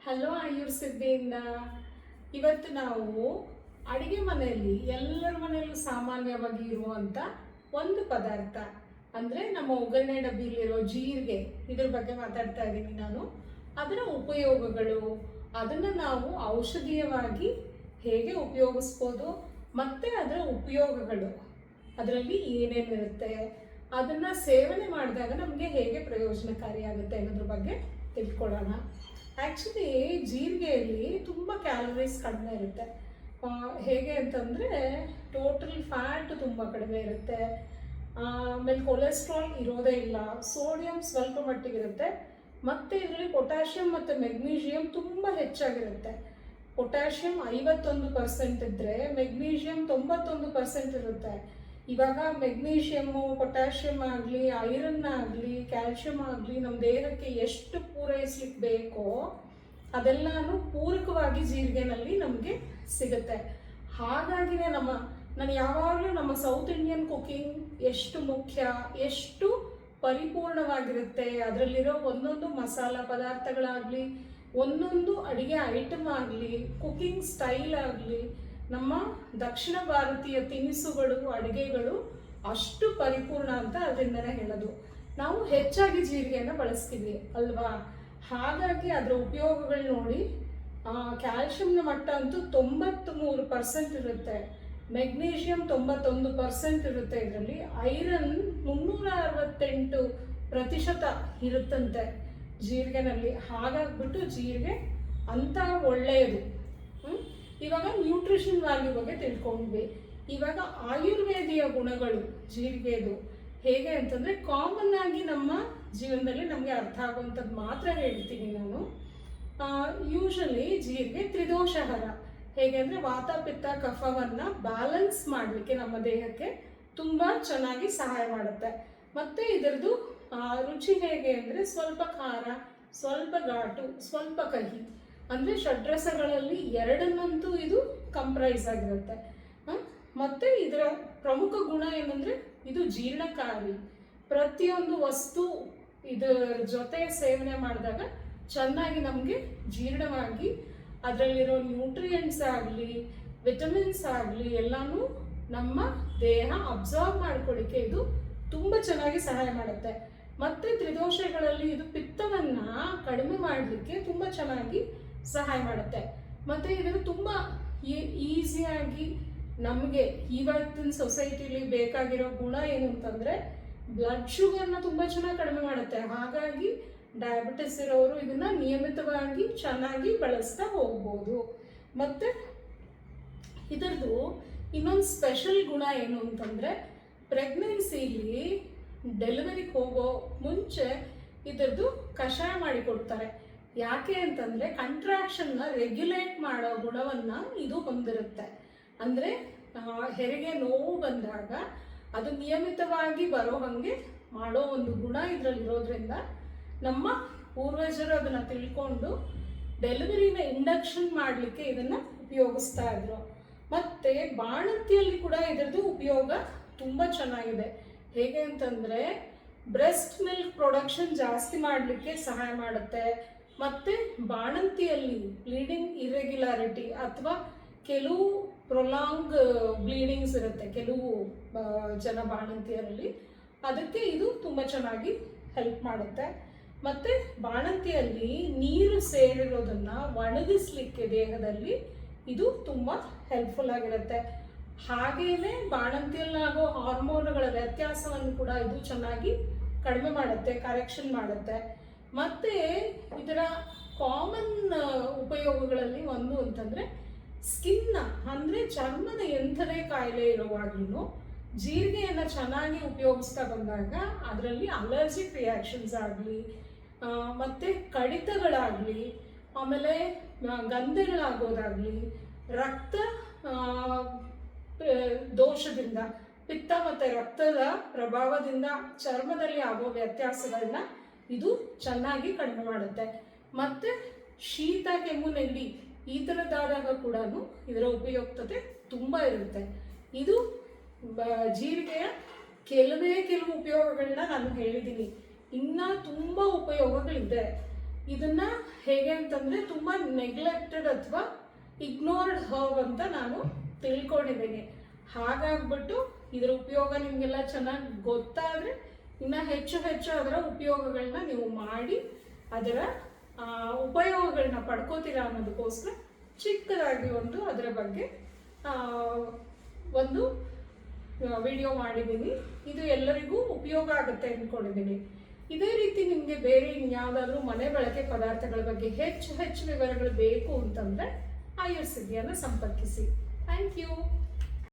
Hello ಆಯುರ್ ಸಿದ್ಧಿಯಿಂದ ಇವತ್ತು ನಾವು ಅಡಿಗೆ ಮನೆಯಲ್ಲಿ ಎಲ್ಲರ ಮನೆಯಲ್ಲೂ ಸಾಮಾನ್ಯವಾಗಿ ಇರುವಂಥ ಒಂದು ಪದಾರ್ಥ ಅಂದರೆ ನಮ್ಮ ಒಗ್ಗರಣೆ ಡಬ್ಬಿಲಿರೋ ಜೀರಿಗೆ ಇದ್ರ ಬಗ್ಗೆ ಮಾತಾಡ್ತಾ ಇದ್ದೀನಿ ನಾನು. ಅದರ ಉಪಯೋಗಗಳು, ಅದನ್ನು ನಾವು ಔಷಧೀಯವಾಗಿ ಹೇಗೆ ಉಪಯೋಗಿಸ್ಬೋದು ಮತ್ತು ಅದರ ಉಪಯೋಗಗಳು, ಅದರಲ್ಲಿ ಏನೇನಿರುತ್ತೆ, ಅದನ್ನು ಸೇವನೆ ಮಾಡಿದಾಗ ನಮಗೆ ಹೇಗೆ ಪ್ರಯೋಜನಕಾರಿಯಾಗುತ್ತೆ ಅನ್ನೋದ್ರ ಬಗ್ಗೆ ತಿಳ್ಕೊಳ್ಳೋಣ. ಆ್ಯಕ್ಚುಲಿ ಜೀರಿಗೆಯಲ್ಲಿ ತುಂಬ ಕ್ಯಾಲರೀಸ್ ಕಡಿಮೆ ಇರುತ್ತೆ. ಹೇಗೆ ಅಂತಂದರೆ ಟೋಟಲ್ ಫ್ಯಾಟ್ ತುಂಬ ಕಡಿಮೆ ಇರುತ್ತೆ, ಆಮೇಲೆ ಕೊಲೆಸ್ಟ್ರಾಲ್ ಇರೋದೇ ಇಲ್ಲ, ಸೋಡಿಯಂ ಸ್ವಲ್ಪ ಮಟ್ಟಿಗಿರುತ್ತೆ, ಮತ್ತು ಇದರಲ್ಲಿ ಪೊಟ್ಯಾಷಿಯಮ್ ಮತ್ತು ಮೆಗ್ನೀಷಿಯಮ್ ತುಂಬ ಹೆಚ್ಚಾಗಿರುತ್ತೆ. ಪೊಟ್ಯಾಷಿಯಮ್ 51% ಇದ್ದರೆ ಮೆಗ್ನೀಷಿಯಮ್ 91% ಇರುತ್ತೆ. ಇವಾಗ ಮೆಗ್ನೀಷಿಯಮ್ಮು, ಪೊಟ್ಯಾಷಿಯಮ್ ಆಗಲಿ, ಐರನ್ ಆಗಲಿ, ಕ್ಯಾಲ್ಶಿಯಮ್ ಆಗಲಿ ನಮ್ಮ ದೇಹಕ್ಕೆ ಎಷ್ಟು ಪೂರೈಸ್ಲಿಕ್ಕೆ ಬೇಕೋ ಅದೆಲ್ಲನೂ ಪೂರಕವಾಗಿ ಜೀರಿಗೆನಲ್ಲಿ ನಮಗೆ ಸಿಗುತ್ತೆ. ಹಾಗಾಗಿನೇ ನಾನು ಯಾವಾಗಲೂ ನಮ್ಮ ಸೌತ್ ಇಂಡಿಯನ್ ಕುಕಿಂಗ್ ಎಷ್ಟು ಮುಖ್ಯ, ಎಷ್ಟು ಪರಿಪೂರ್ಣವಾಗಿರುತ್ತೆ, ಅದರಲ್ಲಿರೋ ಒಂದೊಂದು ಮಸಾಲ ಪದಾರ್ಥಗಳಾಗಲಿ, ಒಂದೊಂದು ಅಡುಗೆ ಐಟಮ್ ಆಗಲಿ, ಕುಕಿಂಗ್ ಸ್ಟೈಲ್ ಆಗಲಿ, ನಮ್ಮ ದಕ್ಷಿಣ ಭಾರತೀಯ ತಿನಿಸುಗಳು, ಅಡುಗೆಗಳು ಅಷ್ಟು ಪರಿಪೂರ್ಣ ಅಂತ ಅದರಿಂದನೇ ಹೇಳೋದು. ನಾವು ಹೆಚ್ಚಾಗಿ ಜೀರಿಗೆಯನ್ನು ಬಳಸ್ತೀವಿ ಅಲ್ವಾ? ಹಾಗಾಗಿ ಅದರ ಉಪಯೋಗಗಳು ನೋಡಿ. ಕ್ಯಾಲ್ಶಿಯಂನ ಮಟ್ಟ ಅಂತೂ 93% ಇರುತ್ತೆ, ಮೆಗ್ನೀಷಿಯಮ್ 91% ಇರುತ್ತೆ, ಇದರಲ್ಲಿ ಐರನ್ 368% ಇರುತ್ತಂತೆ ಜೀರಿಗೆನಲ್ಲಿ. ಹಾಗಾಗ್ಬಿಟ್ಟು ಜೀರಿಗೆ ಅಂಥ ಒಳ್ಳೆಯದು. ಇವಾಗ ನ್ಯೂಟ್ರಿಷನ್ ವ್ಯಾಲ್ಯೂ ಬಗ್ಗೆ ತಿಳ್ಕೊಂಡ್ವಿ. ಇವಾಗ ಆಯುರ್ವೇದಿಯ ಗುಣಗಳು ಜೀರಿಗೆದು ಹೇಗೆ ಅಂತಂದರೆ, ಕಾಮನ್ ಆಗಿ ನಮ್ಮ ಜೀವನದಲ್ಲಿ ನಮಗೆ ಅರ್ಥ ಆಗುವಂಥದ್ದು ಮಾತ್ರ ಹೇಳ್ತೀನಿ ನಾನು. ಯೂಶಲಿ ಜೀರಿಗೆ ತ್ರಿದೋಷಹರ. ಹೇಗೆ ಅಂದರೆ ವಾತ ಪಿತ್ತ ಕಫವನ್ನು ಬ್ಯಾಲೆನ್ಸ್ ಮಾಡಲಿಕ್ಕೆ ನಮ್ಮ ದೇಹಕ್ಕೆ ತುಂಬ ಚೆನ್ನಾಗಿ ಸಹಾಯ ಮಾಡುತ್ತೆ. ಮತ್ತು ಇದರದ್ದು ರುಚಿ ಹೇಗೆ ಅಂದರೆ ಸ್ವಲ್ಪ ಖಾರ, ಸ್ವಲ್ಪ ಘಾಟು, ಸ್ವಲ್ಪ ಕಹಿ, ಅಂದರೆ ಷಡ್ರಸಗಳಲ್ಲಿ ಎರಡನ್ನಂತೂ ಇದು ಕಂಪ್ರೈಸ್ ಆಗಿರುತ್ತೆ. ಮತ್ತು ಇದರ ಪ್ರಮುಖ ಗುಣ ಏನಂದರೆ ಇದು ಜೀರ್ಣಕಾರಿ. ಪ್ರತಿಯೊಂದು ವಸ್ತು ಇದರ ಜೊತೆ ಸೇವನೆ ಮಾಡಿದಾಗ ಚೆನ್ನಾಗಿ ನಮಗೆ ಜೀರ್ಣವಾಗಿ ಅದರಲ್ಲಿರೋ ನ್ಯೂಟ್ರಿಯೆಂಟ್ಸ್ ಆಗಲಿ, ವಿಟಮಿನ್ಸ್ ಆಗಲಿ ಎಲ್ಲನೂ ನಮ್ಮ ದೇಹ ಅಬ್ಸಾರ್ಬ್ ಮಾಡ್ಕೊಳ್ಳಿಕ್ಕೆ ಇದು ತುಂಬ ಚೆನ್ನಾಗಿ ಸಹಾಯ ಮಾಡುತ್ತೆ. ಮತ್ತು ತ್ರಿದೋಷಗಳಲ್ಲಿ ಇದು ಪಿತ್ತವನ್ನು ಕಡಿಮೆ ಮಾಡಲಿಕ್ಕೆ ತುಂಬ ಚೆನ್ನಾಗಿ ಸಹಾಯ ಮಾಡುತ್ತೆ. ಮತ್ತು ಇದನ್ನು ತುಂಬ ಈಸಿಯಾಗಿ ನಮಗೆ ಇವತ್ತಿನ ಸೊಸೈಟಿಲಿ ಬೇಕಾಗಿರೋ ಗುಣ ಏನು ಅಂತಂದರೆ ಬ್ಲಡ್ ಶುಗರ್ನ ತುಂಬ ಚೆನ್ನಾಗಿ ಕಡಿಮೆ ಮಾಡುತ್ತೆ. ಹಾಗಾಗಿ ಡಯಾಬಿಟಿಸ್ ಇರೋರು ಇದನ್ನು ನಿಯಮಿತವಾಗಿ ಚೆನ್ನಾಗಿ ಬಳಸ್ತಾ ಹೋಗ್ಬೋದು. ಮತ್ತು ಇದರದ್ದು ಇನ್ನೊಂದು ಸ್ಪೆಷಲ್ ಗುಣ ಏನು ಅಂತಂದರೆ, ಪ್ರೆಗ್ನೆನ್ಸಿಲಿ ಡೆಲಿವರಿಗೆ ಹೋಗೋ ಮುಂಚೆ ಇದರದ್ದು ಕಷಾಯ ಮಾಡಿಕೊಡ್ತಾರೆ. ಯಾಕೆ ಅಂತಂದರೆ ಕಂಟ್ರಾಕ್ಷನ್ನ ರೆಗ್ಯುಲೇಟ್ ಮಾಡೋ ಗುಣವನ್ನು ಇದು ಹೊಂದಿರುತ್ತೆ. ಅಂದರೆ ಹೆರಿಗೆ ನೋವು ಬಂದಾಗ ಅದು ನಿಯಮಿತವಾಗಿ ಬರೋ ಹಾಗೆ ಮಾಡೋ ಒಂದು ಗುಣ ಇದರಲ್ಲಿರೋದ್ರಿಂದ ನಮ್ಮ ಪೂರ್ವಜರು ಅದನ್ನು ತಿಳ್ಕೊಂಡು ಡೆಲಿವರಿನ ಇಂಡಕ್ಷನ್ ಮಾಡಲಿಕ್ಕೆ ಇದನ್ನು ಉಪಯೋಗಿಸ್ತಾ ಇದ್ರು. ಮತ್ತು ಬಾಣಂತಿಯಲ್ಲಿ ಕೂಡ ಇದರದ್ದು ಉಪಯೋಗ ತುಂಬ ಚೆನ್ನಾಗಿದೆ. ಹೇಗೆ ಅಂತಂದರೆ ಬ್ರೆಸ್ಟ್ ಮಿಲ್ಕ್ ಪ್ರೊಡಕ್ಷನ್ ಜಾಸ್ತಿ ಮಾಡಲಿಕ್ಕೆ ಸಹಾಯ ಮಾಡುತ್ತೆ. ಮತ್ತು ಬಾಣಂತಿಯಲ್ಲಿ ಬ್ಲೀಡಿಂಗ್ ಇರೆಗ್ಯುಲಾರಿಟಿ ಅಥವಾ ಕೆಲವು ಪ್ರೊಲಾಂಗ್ ಬ್ಲೀಡಿಂಗ್ಸ್ ಇರುತ್ತೆ ಕೆಲವು ಜನ ಬಾಣಂತಿಯರಲ್ಲಿ, ಅದಕ್ಕೆ ಇದು ತುಂಬ ಚೆನ್ನಾಗಿ ಹೆಲ್ಪ್ ಮಾಡುತ್ತೆ. ಮತ್ತು ಬಾಣಂತಿಯಲ್ಲಿ ನೀರು ಸೇರಿರೋದನ್ನು ಒಣಗಿಸ್ಲಿಕ್ಕೆ ದೇಹದಲ್ಲಿ ಇದು ತುಂಬ ಹೆಲ್ಪ್ಫುಲ್ ಆಗಿರುತ್ತೆ. ಹಾಗೆಯೇ ಬಾಣಂತಿಯಲ್ಲಾಗೋ ಹಾರ್ಮೋನುಗಳ ವ್ಯತ್ಯಾಸವನ್ನು ಕೂಡ ಇದು ಚೆನ್ನಾಗಿ ಕಡಿಮೆ ಮಾಡುತ್ತೆ, ಕರೆಕ್ಷನ್ ಮಾಡುತ್ತೆ. ಮತ್ತು ಇದರ ಕಾಮನ್ ಉಪಯೋಗಗಳಲ್ಲಿ ಒಂದು ಅಂತಂದರೆ ಸ್ಕಿನ್ನ, ಅಂದರೆ ಚರ್ಮದ ಎಂಥದೇ ಕಾಯಿಲೆ ಇರುವಾಗಲೂ ಜೀರಿಗೆಯನ್ನು ಚೆನ್ನಾಗಿ ಉಪಯೋಗಿಸ್ತಾ ಬಂದಾಗ ಅದರಲ್ಲಿ ಅಲರ್ಜಿಕ್ ರಿಯಾಕ್ಷನ್ಸ್ ಆಗಲಿ, ಮತ್ತು ಕಡಿತಗಳಾಗಲಿ, ಆಮೇಲೆ ಗಂಧೆಗಳಾಗೋದಾಗಲಿ, ರಕ್ತ ದೋಷದಿಂದ, ಪಿತ್ತ ಮತ್ತು ರಕ್ತದ ಪ್ರಭಾವದಿಂದ ಚರ್ಮದಲ್ಲಿ ಆಗೋ ವ್ಯತ್ಯಾಸಗಳನ್ನ ಇದು ಚೆನ್ನಾಗಿ ಕಡಿಮೆ ಮಾಡುತ್ತೆ. ಮತ್ತು ಶೀತ, ಕೆಮ್ಮು, ನೆಗಡಿ ಈ ಥರದ್ದಾದಾಗ ಕೂಡ ಇದರ ಉಪಯುಕ್ತತೆ ತುಂಬ ಇರುತ್ತೆ. ಇದು ಜೀರಿಗೆಯ ಕೆಲವು ಉಪಯೋಗಗಳನ್ನ ನಾನು ಹೇಳಿದ್ದೀನಿ. ಇನ್ನೂ ತುಂಬ ಉಪಯೋಗಗಳಿದೆ. ಇದನ್ನ ಹೇಗೆ ಅಂತಂದರೆ ತುಂಬ ನೆಗ್ಲೆಕ್ಟೆಡ್ ಅಥವಾ ಇಗ್ನೋರ್ಡ್ ಹರ್ಬ್ ಅಂತ ನಾನು ತಿಳ್ಕೊಂಡಿದ್ದೀನಿ. ಹಾಗಾಗ್ಬಿಟ್ಟು ಇದರ ಉಪಯೋಗ ನಿಮಗೆಲ್ಲ ಚೆನ್ನಾಗಿ ಗೊತ್ತಾದರೆ ಇನ್ನು ಹೆಚ್ಚು ಹೆಚ್ಚು ಅದರ ಉಪಯೋಗಗಳನ್ನ ನೀವು ಮಾಡಿ ಅದರ ಉಪಯೋಗಗಳನ್ನ ಪಡ್ಕೋತೀರಾ ಅನ್ನೋದಕ್ಕೋಸ್ಕರ ಚಿಕ್ಕದಾಗಿ ಅದರ ಬಗ್ಗೆ ಒಂದು ವಿಡಿಯೋ ಮಾಡಿದ್ದೀನಿ. ಇದು ಎಲ್ಲರಿಗೂ ಉಪಯೋಗ ಆಗುತ್ತೆ ಅಂದ್ಕೊಂಡಿದ್ದೀನಿ. ಇದೇ ರೀತಿ ನಿಮಗೆ ಬೇರೆ ಇನ್ಯಾವುದಾದ್ರೂ ಮನೆ ಬಳಕೆ ಪದಾರ್ಥಗಳ ಬಗ್ಗೆ ಹೆಚ್ಚು ಹೆಚ್ಚು ವಿವರಗಳು ಬೇಕು ಅಂತಂದರೆ ಆಯುರ್ಸಿದ್ಧಿಯನ್ನು ಸಂಪರ್ಕಿಸಿ. Thank you.